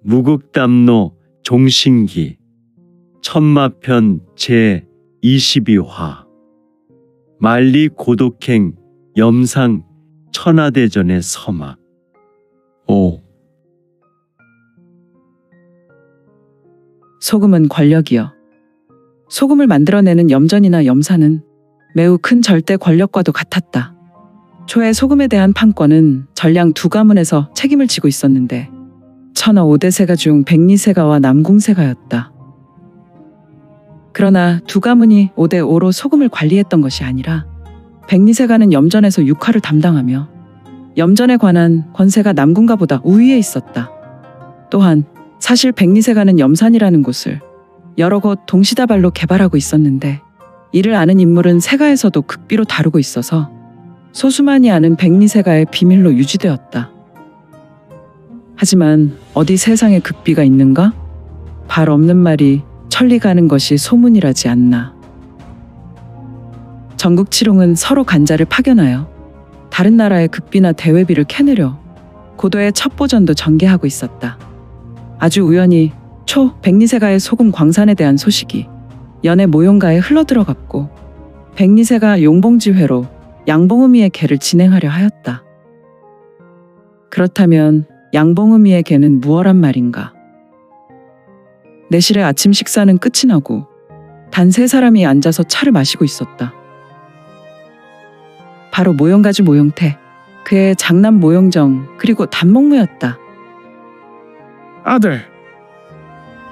무극담노 종신기 천마편 제22화 만리 고독행 염상 천하대전의 서막 5. 소금은 권력이여. 소금을 만들어내는 염전이나 염사는 매우 큰 절대 권력과도 같았다. 초에 소금에 대한 판권은 전량 두 가문에서 책임을 지고 있었는데 천하 5대세가 중 백리세가와 남궁세가였다. 그러나 두 가문이 5대5로 소금을 관리했던 것이 아니라 백리세가는 염전에서 육화를 담당하며 염전에 관한 권세가 남궁가보다 우위에 있었다. 또한 사실 백리세가는 염산이라는 곳을 여러 곳 동시다발로 개발하고 있었는데 이를 아는 인물은 세가에서도 극비로 다루고 있어서 소수만이 아는 백리세가의 비밀로 유지되었다. 하지만 어디 세상에 극비가 있는가? 발 없는 말이 천리 가는 것이 소문이라지 않나. 전국치룡은 서로 간자를 파견하여 다른 나라의 극비나 대외비를 캐내려 고도의 첩보전도 전개하고 있었다. 아주 우연히 초 백리세가의 소금 광산에 대한 소식이 연해 모용가에 흘러들어갔고 백리세가 용봉지회로 양봉의미의 계를 진행하려 하였다. 그렇다면 양봉의미의 계는 무엇란 말인가? 내실의 아침 식사는 끝이 나고 단 세 사람이 앉아서 차를 마시고 있었다. 바로 모용가주 모용태, 그의 장남 모용정, 그리고 단목무였다. 아들,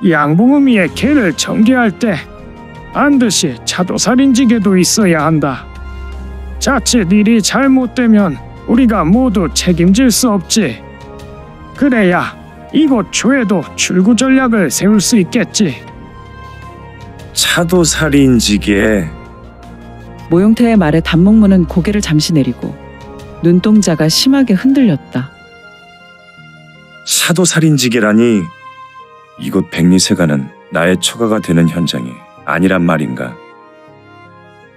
양봉의미의 계를 전개할 때 반드시 차도살인지계도 있어야 한다. 자칫 일이 잘못되면 우리가 모두 책임질 수 없지. 그래야 이곳 조에도 출구 전략을 세울 수 있겠지. 차도살인지계. 모용태의 말에 단목무는 고개를 잠시 내리고 눈동자가 심하게 흔들렸다. 차도살인지계라니 이곳 백리세가는 나의 처가가 되는 현장이 아니란 말인가?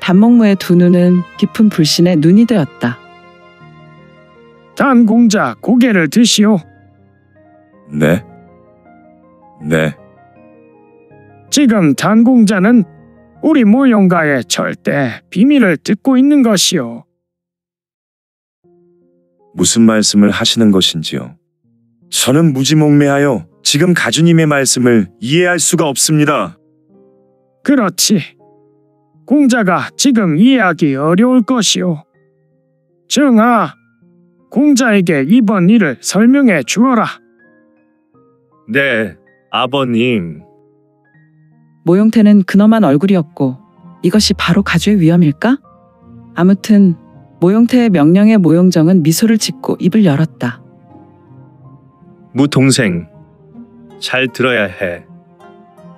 단목무의 두 눈은 깊은 불신에 눈이 되었다. 단공자 고개를 드시오. 네. 지금 단공자는 우리 모용가의 절대 비밀을 듣고 있는 것이오. 무슨 말씀을 하시는 것인지요? 저는 무지몽매하여 지금 가주님의 말씀을 이해할 수가 없습니다. 그렇지. 공자가 지금 이해하기 어려울 것이오. 정아, 공자에게 이번 일을 설명해 주어라. 네, 아버님. 모용태는 근엄한 얼굴이었고 이것이 바로 가주의 위험일까? 아무튼 모용태의 명령에 모용정은 미소를 짓고 입을 열었다. 무동생, 잘 들어야 해.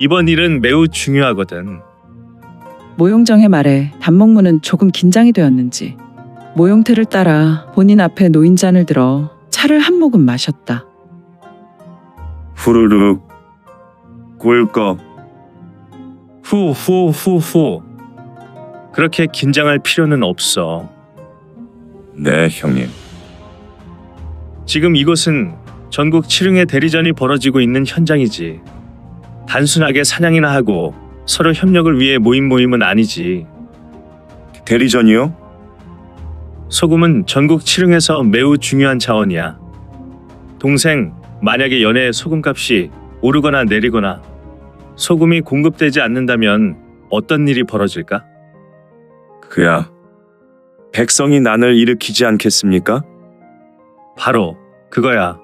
이번 일은 매우 중요하거든. 모용정의 말에 단목무는 조금 긴장이 되었는지 모용태를 따라 본인 앞에 놓인 잔을 들어 차를 한 모금 마셨다. 후루룩 꿀꺽. 후후후후. 그렇게 긴장할 필요는 없어. 네, 형님. 지금 이곳은 전국 칠흥의 대리전이 벌어지고 있는 현장이지. 단순하게 사냥이나 하고 서로 협력을 위해 모임은 아니지. 대리전이요? 소금은 전국 칠흥에서 매우 중요한 자원이야. 동생, 만약에 연해의 소금값이 오르거나 내리거나 소금이 공급되지 않는다면 어떤 일이 벌어질까? 그야 백성이 난을 일으키지 않겠습니까? 바로 그거야.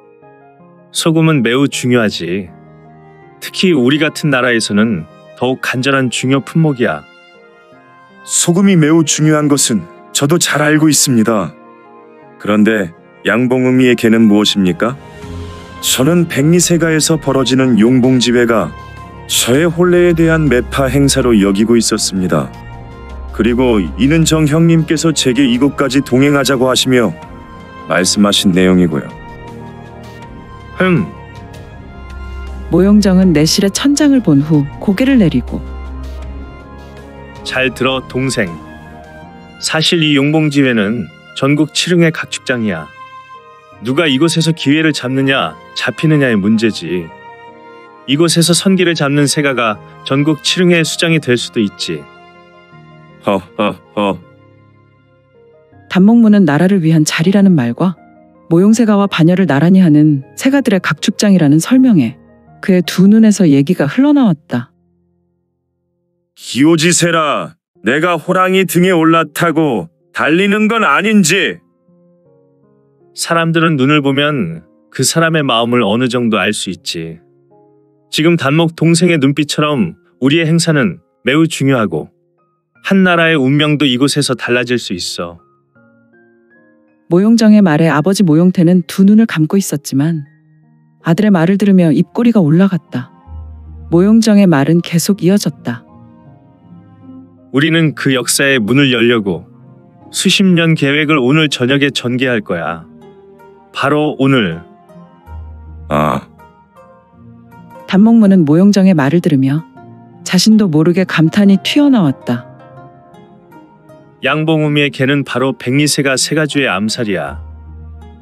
소금은 매우 중요하지. 특히 우리 같은 나라에서는 더욱 간절한 중요 품목이야. 소금이 매우 중요한 것은 저도 잘 알고 있습니다. 그런데 양봉의미의 계는 무엇입니까? 저는 백리세가에서 벌어지는 용봉지회가 저의 혼례에 대한 매파 행사로 여기고 있었습니다. 그리고 이는 정 형님께서 제게 이곳까지 동행하자고 하시며 말씀하신 내용이고요. 모용정은 내실의 천장을 본 후 고개를 내리고 잘 들어, 동생. 사실 이 용봉지회는 전국 칠흥의 각축장이야. 누가 이곳에서 기회를 잡느냐, 잡히느냐의 문제지. 이곳에서 선기를 잡는 세가가 전국 칠흥의 수장이 될 수도 있지. 허허허. 단목문은 나라를 위한 자리라는 말과 모용세가와 반열을 나란히 하는 세가들의 각축장이라는 설명에 그의 두 눈에서 얘기가 흘러나왔다. 기오지세라, 내가 호랑이 등에 올라타고 달리는 건 아닌지. 사람들은 눈을 보면 그 사람의 마음을 어느 정도 알 수 있지. 지금 단목 동생의 눈빛처럼 우리의 행사는 매우 중요하고 한 나라의 운명도 이곳에서 달라질 수 있어. 모용정의 말에 아버지 모용태는 두 눈을 감고 있었지만 아들의 말을 들으며 입꼬리가 올라갔다. 모용정의 말은 계속 이어졌다. 우리는 그 역사의 문을 열려고 수십 년 계획을 오늘 저녁에 전개할 거야. 바로 오늘. 아, 단목문은 모용정의 말을 들으며 자신도 모르게 감탄이 튀어나왔다. 양봉우미의 개는 바로 백리세가 세가주의 암살이야.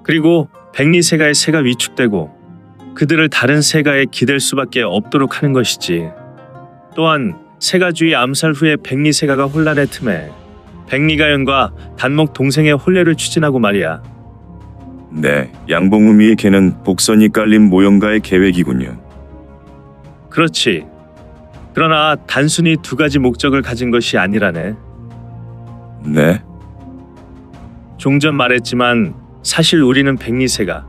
그리고 백리세가의 세가 위축되고 그들을 다른 세가에 기댈 수밖에 없도록 하는 것이지. 또한 세가주의 암살 후에 백리세가가 혼란의 틈에 백리가연과 단목 동생의 혼례를 추진하고 말이야. 네, 양봉우미의 개는 복선이 깔린 모형가의 계획이군요. 그렇지. 그러나 단순히 두 가지 목적을 가진 것이 아니라네. 네, 종전 말했지만 사실 우리는 백리세가,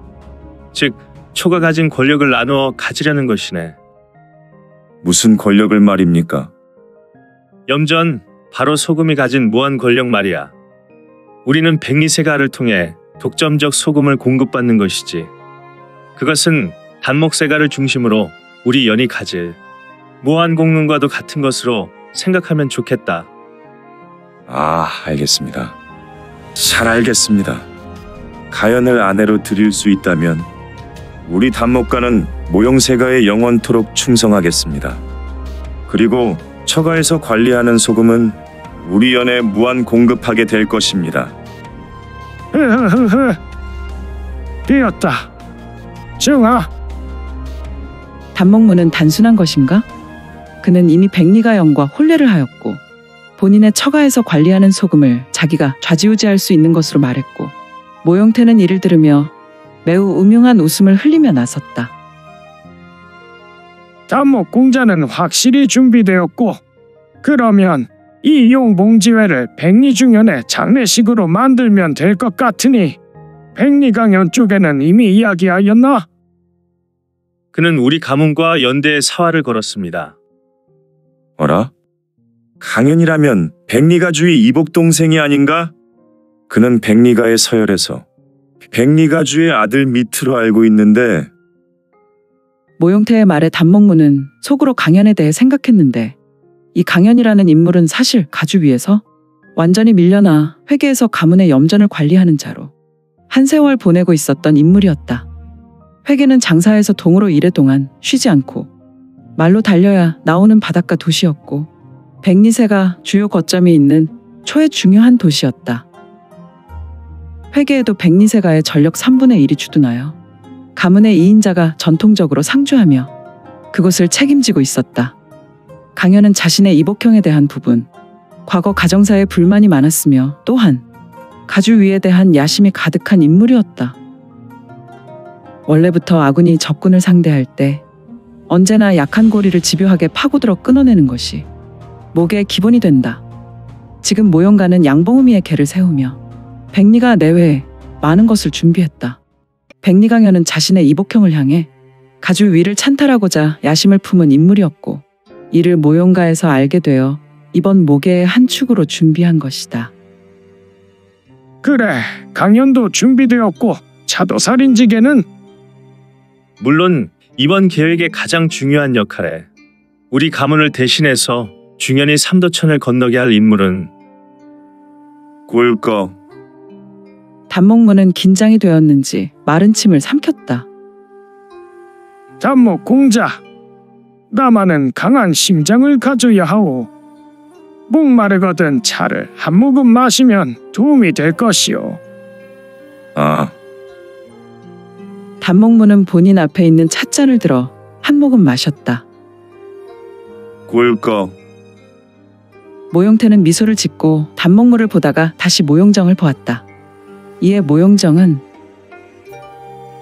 즉 초가 가진 권력을 나누어 가지려는 것이네. 무슨 권력을 말입니까? 염전, 바로 소금이 가진 무한 권력 말이야. 우리는 백리세가를 통해 독점적 소금을 공급받는 것이지. 그것은 단목세가를 중심으로 우리 연이 가질 무한 공능과도 같은 것으로 생각하면 좋겠다. 아, 알겠습니다. 잘 알겠습니다. 가연을 아내로 드릴 수 있다면 우리 단목가는 모용세가에 영원토록 충성하겠습니다. 그리고 처가에서 관리하는 소금은 우리 연에 무한 공급하게 될 것입니다. 흐흐흐흐. 되었다. 정아, 단목문은 단순한 것인가? 그는 이미 백리가연과 혼례를 하였고 본인의 처가에서 관리하는 소금을 자기가 좌지우지할 수 있는 것으로 말했고 모용태는 이를 들으며 매우 음흉한 웃음을 흘리며 나섰다. 단목 공자는 확실히 준비되었고 그러면 이 용봉지회를 백리중년의 장례식으로 만들면 될 것 같으니 백리강연 쪽에는 이미 이야기하였나? 그는 우리 가문과 연대에 사활을 걸었습니다. 어라? 강연이라면 백리가주의 이복동생이 아닌가? 그는 백리가의 서열에서 백리가주의 아들 밑으로 알고 있는데. 모용태의 말에 단목문은 속으로 강연에 대해 생각했는데 이 강연이라는 인물은 사실 가주 위에서 완전히 밀려나 회계에서 가문의 염전을 관리하는 자로 한 세월 보내고 있었던 인물이었다. 회계는 장사에서 동으로 일해 동안 쉬지 않고 말로 달려야 나오는 바닷가 도시였고 백리세가 주요 거점이 있는 초의 중요한 도시였다. 회계에도 백리세가의 전력 3분의 1이 주둔하여 가문의 2인자가 전통적으로 상주하며 그곳을 책임지고 있었다. 강연은 자신의 이복형에 대한 부분, 과거 가정사에 불만이 많았으며 또한 가주 위에 대한 야심이 가득한 인물이었다. 원래부터 아군이 적군을 상대할 때 언제나 약한 고리를 집요하게 파고들어 끊어내는 것이 목의 기본이 된다. 지금 모용가는 양봉우미의 계를 세우며 백리가 내외에 많은 것을 준비했다. 백리강연은 자신의 이복형을 향해 가주 위를 찬탈하고자 야심을 품은 인물이었고 이를 모용가에서 알게 되어 이번 모계의 한 축으로 준비한 것이다. 그래, 강연도 준비되었고 차도살인지계는? 물론 이번 계획의 가장 중요한 역할에 우리 가문을 대신해서 중연히 삼도천을 건너게 할 인물은 꿀꺽. 단목문은 긴장이 되었는지 마른 침을 삼켰다. 단목 공자, 나만은 강한 심장을 가져야 하오. 목마르거든 차를 한 모금 마시면 도움이 될 것이오. 아, 단목문은 본인 앞에 있는 찻잔을 들어 한 모금 마셨다. 꿀꺽. 모용태는 미소를 짓고 단목물을 보다가 다시 모용정을 보았다. 이에 모용정은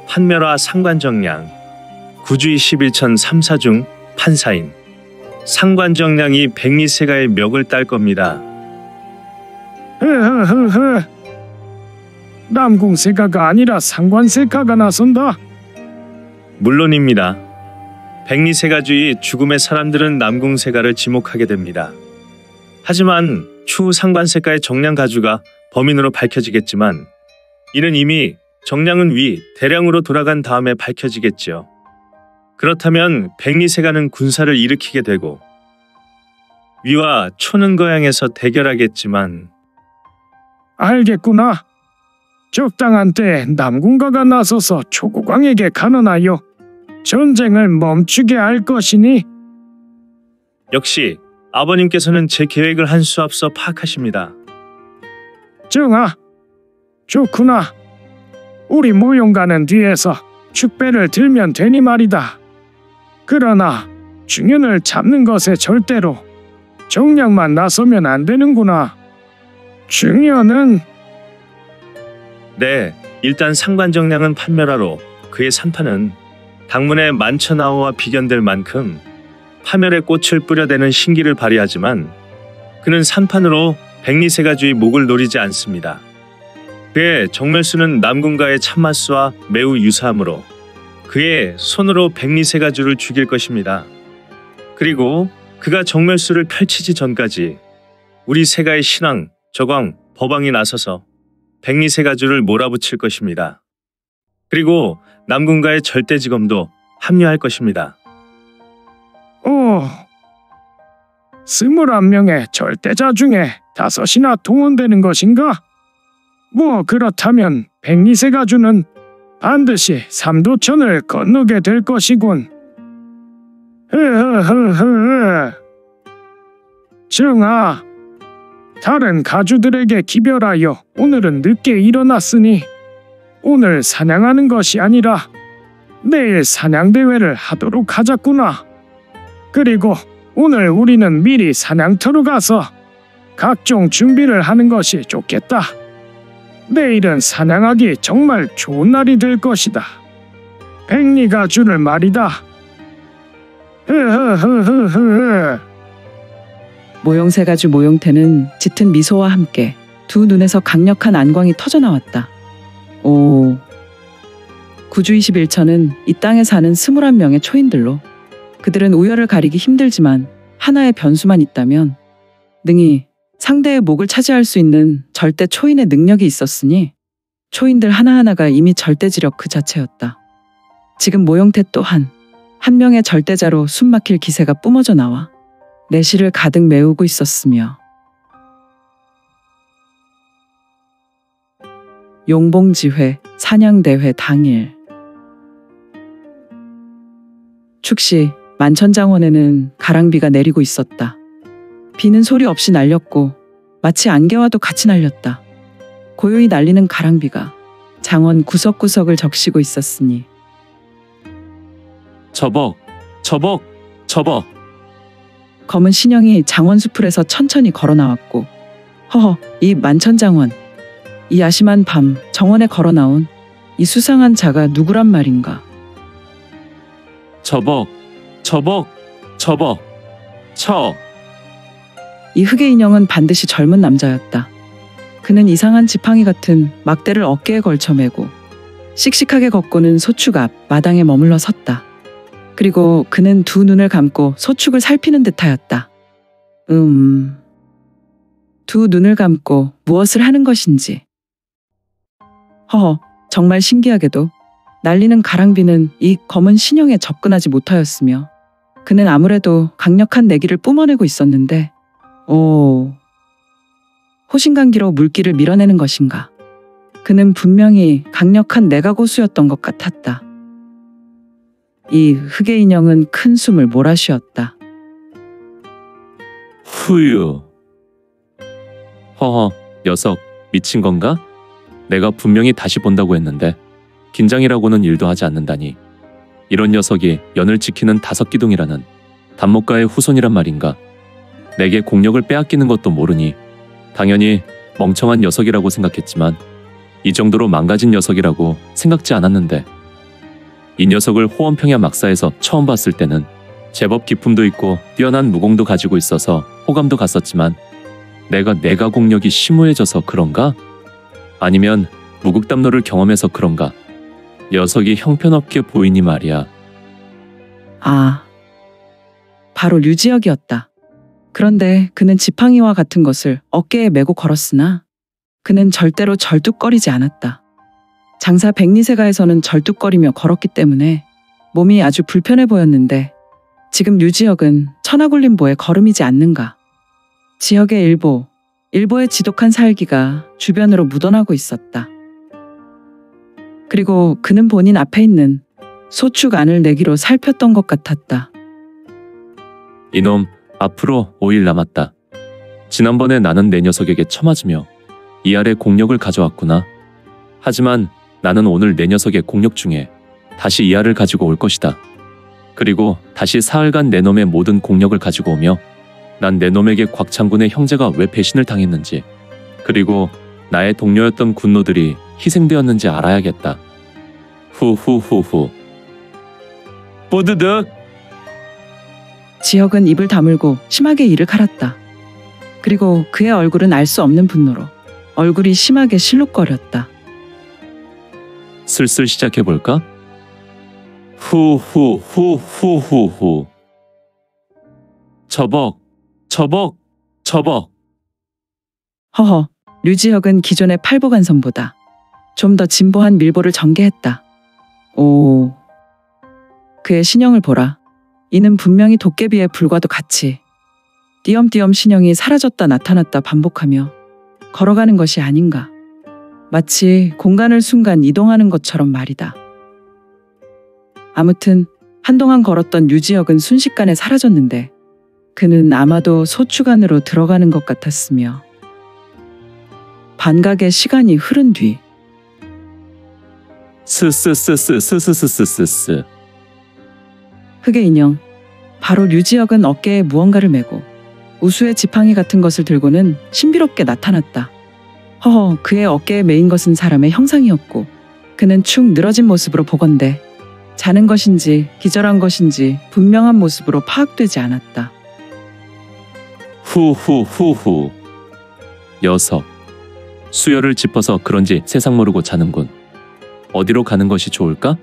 판멸화 상관정량, 구주의 11천 3사 중 판사인 상관정량이 백리세가의 멱을 딸 겁니다. 흐흐흐흐. 남궁세가가 아니라 상관세가가 나선다. 물론입니다. 백리세가주의 죽음의 사람들은 남궁세가를 지목하게 됩니다. 하지만 추후 상관세가의 정량 가주가 범인으로 밝혀지겠지만 이는 이미 정량은 위 대량으로 돌아간 다음에 밝혀지겠지요. 그렇다면 백리세가는 군사를 일으키게 되고 위와 초는 거양에서 대결하겠지만 알겠구나. 적당한 때에 남궁가가 나서서 초국왕에게 간언하여 전쟁을 멈추게 할 것이니 역시 아버님께서는 제 계획을 한 수 앞서 파악하십니다. 정아, 좋구나. 우리 모용가는 뒤에서 축배를 들면 되니 말이다. 그러나 중현을 잡는 것에 절대로 정량만 나서면 안 되는구나. 중현은 네, 일단 상관정량은 판멸하로 그의 산파는 당문의 만천하오와 비견될 만큼 파멸의 꽃을 뿌려대는 신기를 발휘하지만 그는 산판으로 백리세가주의 목을 노리지 않습니다. 그의 정멸수는 남궁가의 참마수와 매우 유사하므로 그의 손으로 백리세가주를 죽일 것입니다. 그리고 그가 정멸수를 펼치지 전까지 우리 세가의 신왕, 저광, 법왕이 나서서 백리세가주를 몰아붙일 것입니다. 그리고 남궁가의 절대지검도 합류할 것입니다. 21명의 절대자 중에 5이나 동원되는 것인가? 뭐 그렇다면 백리세가주는 반드시 삼도천을 건너게 될 것이군. 흐흐흐흐. 정아, 다른 가주들에게 기별하여 오늘은 늦게 일어났으니 오늘 사냥하는 것이 아니라 내일 사냥대회를 하도록 하자꾸나. 그리고 오늘 우리는 미리 사냥터로 가서 각종 준비를 하는 것이 좋겠다. 내일은 사냥하기 정말 좋은 날이 될 것이다. 백리가주를 말이다. 흐흐흐흐흐. 모용세가주 모용태는 짙은 미소와 함께 두 눈에서 강력한 안광이 터져나왔다. 오. 구주 21천은 이 땅에 사는 21명의 초인들로 그들은 우열을 가리기 힘들지만 하나의 변수만 있다면 능히 상대의 목을 차지할 수 있는 절대 초인의 능력이 있었으니 초인들 하나하나가 이미 절대지력 그 자체였다. 지금 모용태 또한 한 명의 절대자로 숨막힐 기세가 뿜어져 나와 내실을 가득 메우고 있었으며 용봉지회 사냥대회 당일 축시 만천장원에는 가랑비가 내리고 있었다. 비는 소리 없이 날렸고 마치 안개와도 같이 날렸다. 고요히 날리는 가랑비가 장원 구석구석을 적시고 있었으니 저벅, 저벅, 저벅. 검은 신형이 장원수풀에서 천천히 걸어 나왔고 허허, 이 만천장원, 이 야심한 밤 정원에 걸어 나온 이 수상한 자가 누구란 말인가. 저벅, 저벅, 저벅, 쳐. 이 흑의 인형은 반드시 젊은 남자였다. 그는 이상한 지팡이 같은 막대를 어깨에 걸쳐 매고 씩씩하게 걷고는 소축 앞 마당에 머물러 섰다. 그리고 그는 두 눈을 감고 소축을 살피는 듯하였다. 두 눈을 감고 무엇을 하는 것인지. 허허, 정말 신기하게도 날리는 가랑비는 이 검은 신형에 접근하지 못하였으며 그는 아무래도 강력한 내기를 뿜어내고 있었는데 호신강기로 물기를 밀어내는 것인가. 그는 분명히 강력한 내가고수였던 것 같았다. 이 흑의 인형은 큰 숨을 몰아쉬었다. 후유. 허허, 녀석 미친 건가? 내가 분명히 다시 본다고 했는데 긴장이라고는 일도 하지 않는다니. 이런 녀석이 연을 지키는 다섯기둥이라는 단목가의 후손이란 말인가. 내게 공력을 빼앗기는 것도 모르니 당연히 멍청한 녀석이라고 생각했지만 이 정도로 망가진 녀석이라고 생각지 않았는데 이 녀석을 호원평야 막사에서 처음 봤을 때는 제법 기품도 있고 뛰어난 무공도 가지고 있어서 호감도 갔었지만 내가 공력이 심오해져서 그런가? 아니면 무극담로를 경험해서 그런가? 녀석이 형편없게 보이니 말이야. 아, 바로 류지혁이었다. 그런데 그는 지팡이와 같은 것을 어깨에 메고 걸었으나 그는 절대로 절뚝거리지 않았다. 장사 백리세가에서는 절뚝거리며 걸었기 때문에 몸이 아주 불편해 보였는데 지금 류지혁은 천하굴림보의 걸음이지 않는가. 지혁의 일보의 지독한 살기가 주변으로 묻어나고 있었다. 그리고 그는 본인 앞에 있는 소축 안을 내기로 살폈던 것 같았다. 이놈, 앞으로 5일 남았다. 지난번에 나는 내 녀석에게 처맞으며 이 알의 공력을 가져왔구나. 하지만 나는 오늘 내 녀석의 공력 중에 다시 이 알을 가지고 올 것이다. 그리고 다시 사흘간 내 놈의 모든 공력을 가지고 오며 난 내 놈에게 곽창군의 형제가 왜 배신을 당했는지 그리고 나의 동료였던 군노들이 희생되었는지 알아야겠다. 후후후후. 뿌드득. 지혁은 입을 다물고 심하게 이를 갈았다. 그리고 그의 얼굴은 알 수 없는 분노로 얼굴이 심하게 실룩거렸다. 슬슬 시작해볼까? 후후후후후후. 저벅. 허허, 류지혁은 기존의 팔보간선보다 좀 더 진보한 밀보를 전개했다. 오, 그의 신형을 보라. 이는 분명히 도깨비의 불과도 같이 띄엄띄엄 신형이 사라졌다 나타났다 반복하며 걸어가는 것이 아닌가. 마치 공간을 순간 이동하는 것처럼 말이다. 아무튼 한동안 걸었던 류지혁은 순식간에 사라졌는데 그는 아마도 소축 안으로 들어가는 것 같았으며 반각의 시간이 흐른 뒤 스스스스스스스스스. 흑의 인형, 바로 류지혁은 어깨에 무언가를 메고 우수의 지팡이 같은 것을 들고는 신비롭게 나타났다. 허허, 그의 어깨에 메인 것은 사람의 형상이었고 그는 축 늘어진 모습으로 보건대 자는 것인지 기절한 것인지 분명한 모습으로 파악되지 않았다. 후후후후. 녀석. 수혈을 짚어서 그런지 세상 모르고 자는군. 어디로 가는 것이 좋을까?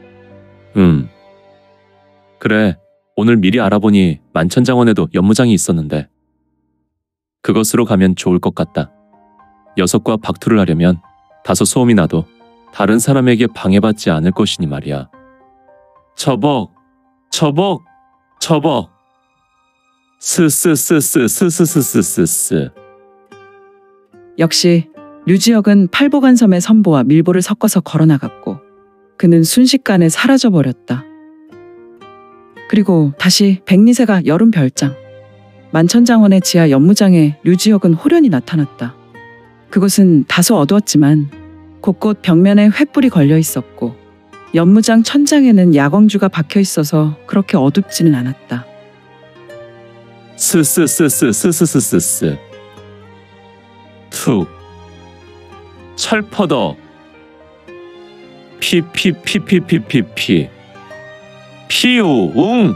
그래, 오늘 미리 알아보니 만천장원에도 연무장이 있었는데 그것으로 가면 좋을 것 같다. 녀석과 박투를 하려면 다소 소음이 나도 다른 사람에게 방해받지 않을 것이니 말이야. 저벅. 스스스스스스스스스. 역시 류지혁은 팔보간섬의 선보와 밀보를 섞어서 걸어나갔고 그는 순식간에 사라져버렸다. 그리고 다시 백리세가 여름 별장 만천장원의 지하 연무장에 류지혁은 호련히 나타났다. 그곳은 다소 어두웠지만 곳곳 벽면에 횃불이 걸려 있었고 연무장 천장에는 야광주가 박혀 있어서 그렇게 어둡지는 않았다. 스스스스스스스스. 툭. 철퍼더. 피피피피피피피. 피우 웅.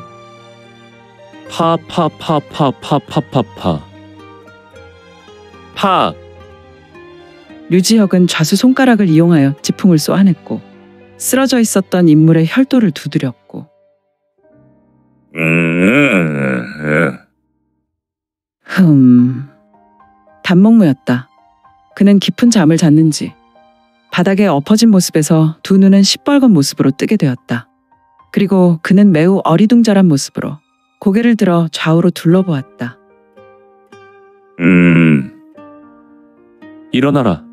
파파파파파파파파. 파. 류지혁은 좌수 손가락을 이용하여 지풍을 쏘아냈고 쓰러져 있었던 인물의 혈도를 두드렸고 단목무였다. 그는 깊은 잠을 잤는지 바닥에 엎어진 모습에서 두 눈은 시뻘건 모습으로 뜨게 되었다. 그리고 그는 매우 어리둥절한 모습으로 고개를 들어 좌우로 둘러보았다. 일어나라.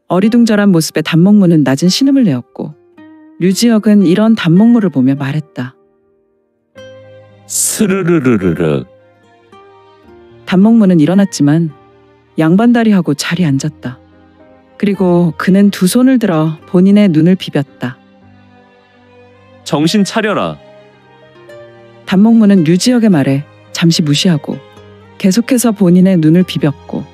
어리둥절한 모습의 단목무는 낮은 신음을 내었고 류지혁은 이런 단목무를 보며 말했다. 스르르르르르. 단목무는 일어났지만 양반다리하고 자리에 앉았다. 그리고 그는 두 손을 들어 본인의 눈을 비볐다. 정신 차려라. 단목무는 류지혁의 말에 잠시 무시하고 계속해서 본인의 눈을 비볐고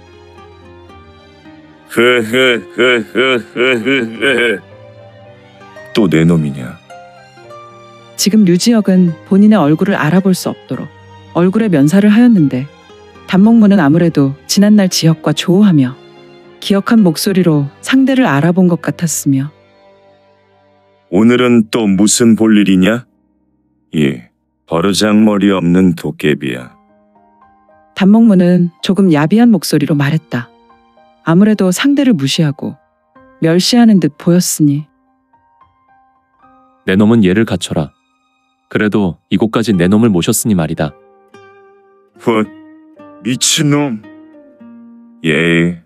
또 내 놈이냐? 지금 류지혁은 본인의 얼굴을 알아볼 수 없도록 얼굴에 면사를 하였는데 단목무는 아무래도 지난날 지혁과 조우하며 기억한 목소리로 상대를 알아본 것 같았으며 오늘은 또 무슨 볼일이냐? 예, 버르장머리 없는 도깨비야. 단목무는 조금 야비한 목소리로 말했다. 아무래도 상대를 무시하고 멸시하는 듯 보였으니 내 놈은 얘를 갖춰라. 그래도 이곳까지 내 놈을 모셨으니 말이다. 훗, 미친놈. 예,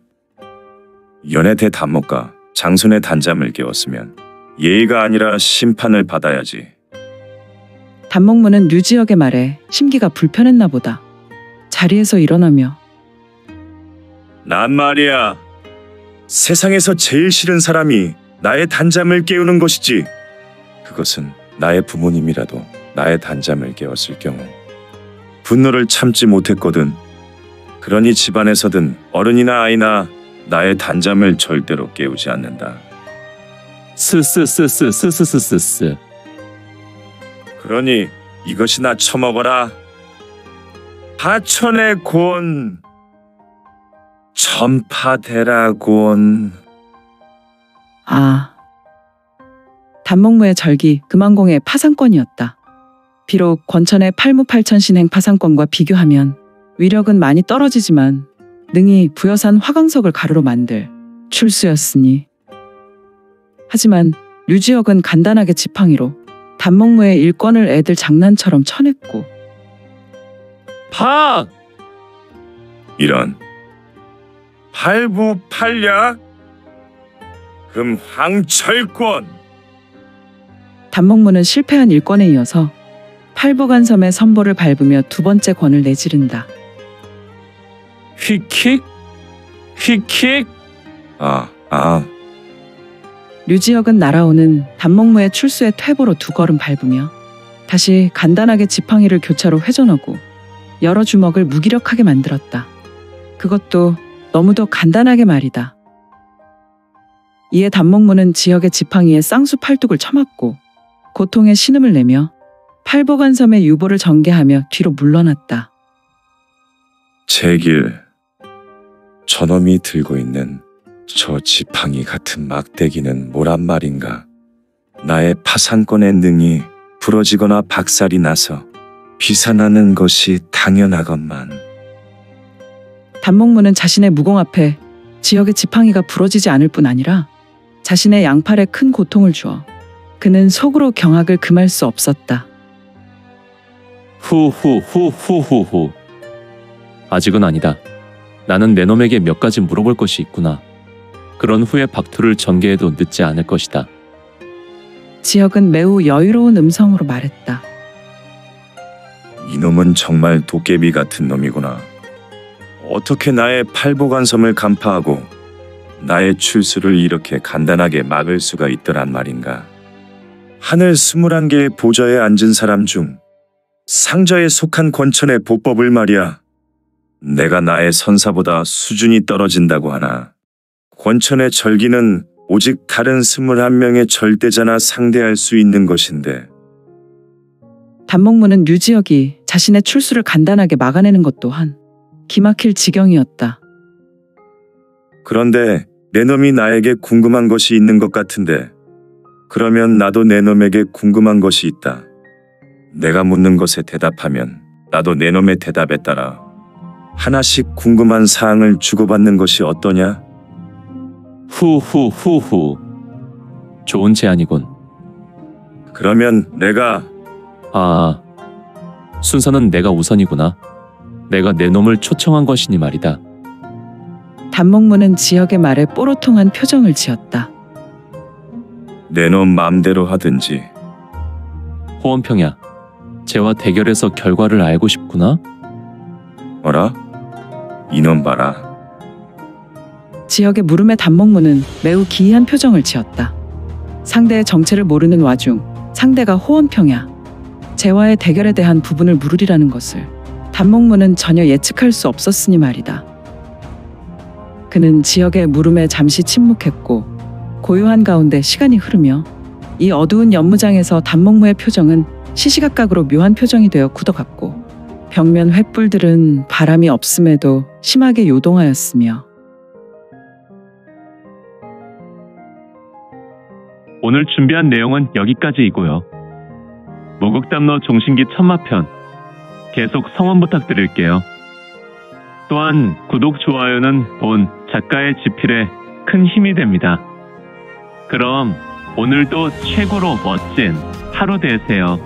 연애대 단목가 장손의 단잠을 깨웠으면 예의가 아니라 심판을 받아야지. 단목무는 류지혁의 말에 심기가 불편했나 보다. 자리에서 일어나며 난 말이야, 세상에서 제일 싫은 사람이 나의 단잠을 깨우는 것이지. 그것은 나의 부모님이라도 나의 단잠을 깨웠을 경우 분노를 참지 못했거든. 그러니 집안에서든 어른이나 아이나 나의 단잠을 절대로 깨우지 않는다. 스스스스스스스스스. 그러니 이것이나 처먹어라. 하천의 곤 전파대라곤. 아, 단목무의 절기 금왕공의 파상권이었다. 비록 권천의 팔무팔천신행 파상권과 비교하면 위력은 많이 떨어지지만 능히 부여산 화강석을 가루로 만들 출수였으니. 하지만 류지혁은 간단하게 지팡이로 단목무의 일권을 애들 장난처럼 쳐냈고 팍! 이런 팔부팔약 금황철권. 단목무는 실패한 일권에 이어서 팔보간섬의 선보를 밟으며 두 번째 권을 내지른다. 휙킥? 휙킥? 류지혁은 날아오는 단목무의 출수의 퇴보로 두 걸음 밟으며 다시 간단하게 지팡이를 교차로 회전하고 여러 주먹을 무기력하게 만들었다. 그것도 너무도 간단하게 말이다. 이에 단목무는 지혁의 지팡이에 쌍수 팔뚝을 쳐맞고 고통의 신음을 내며 팔보간섬의 유보를 전개하며 뒤로 물러났다. 제길, 저놈이 들고 있는 저 지팡이 같은 막대기는 뭐란 말인가? 나의 파상권의 능이 부러지거나 박살이 나서 비산하는 것이 당연하건만. 단목무는 자신의 무공 앞에 지혁의 지팡이가 부러지지 않을 뿐 아니라 자신의 양팔에 큰 고통을 주어 그는 속으로 경악을 금할 수 없었다. 후후후후후후. 아직은 아니다. 나는 내 놈에게 몇 가지 물어볼 것이 있구나. 그런 후에 박투를 전개해도 늦지 않을 것이다. 지혁은 매우 여유로운 음성으로 말했다. 이놈은 정말 도깨비 같은 놈이구나. 어떻게 나의 팔보간섬을 간파하고 나의 출수를 이렇게 간단하게 막을 수가 있더란 말인가. 하늘 21개의 보좌에 앉은 사람 중 상자에 속한 권천의 보법을 말이야. 내가 나의 선사보다 수준이 떨어진다고 하나. 권천의 절기는 오직 다른 21명의 절대자나 상대할 수 있는 것인데. 단목무는 류지혁이 자신의 출수를 간단하게 막아내는 것 또한 기막힐 지경이었다. 그런데 내 놈이 나에게 궁금한 것이 있는 것 같은데, 그러면 나도 내 놈에게 궁금한 것이 있다. 내가 묻는 것에 대답하면 나도 내 놈의 대답에 따라 하나씩 궁금한 사항을 주고받는 것이 어떠냐? 후후후후. 좋은 제안이군. 그러면 내가 순서는 내가 우선이구나. 내가 내 놈을 초청한 것이니 말이다. 단목무는 지혁의 말에 뽀로통한 표정을 지었다. 내 놈 맘대로 하든지. 호원평야, 쟤와 대결해서 결과를 알고 싶구나? 어라? 이놈 봐라. 지혁의 물음에 단목무는 매우 기이한 표정을 지었다. 상대의 정체를 모르는 와중 상대가 호원평야, 재와의 대결에 대한 부분을 물으리라는 것을 단목문은 전혀 예측할 수 없었으니 말이다. 그는 지역의 물음에 잠시 침묵했고 고요한 가운데 시간이 흐르며 이 어두운 연무장에서 단목무의 표정은 시시각각으로 묘한 표정이 되어 굳어갔고 벽면 횃불들은 바람이 없음에도 심하게 요동하였으며 오늘 준비한 내용은 여기까지이고요. 무극담로 종신기 천마편 계속 성원 부탁드릴게요. 또한 구독, 좋아요는 본 작가의 지필에 큰 힘이 됩니다. 그럼 오늘도 최고로 멋진 하루 되세요.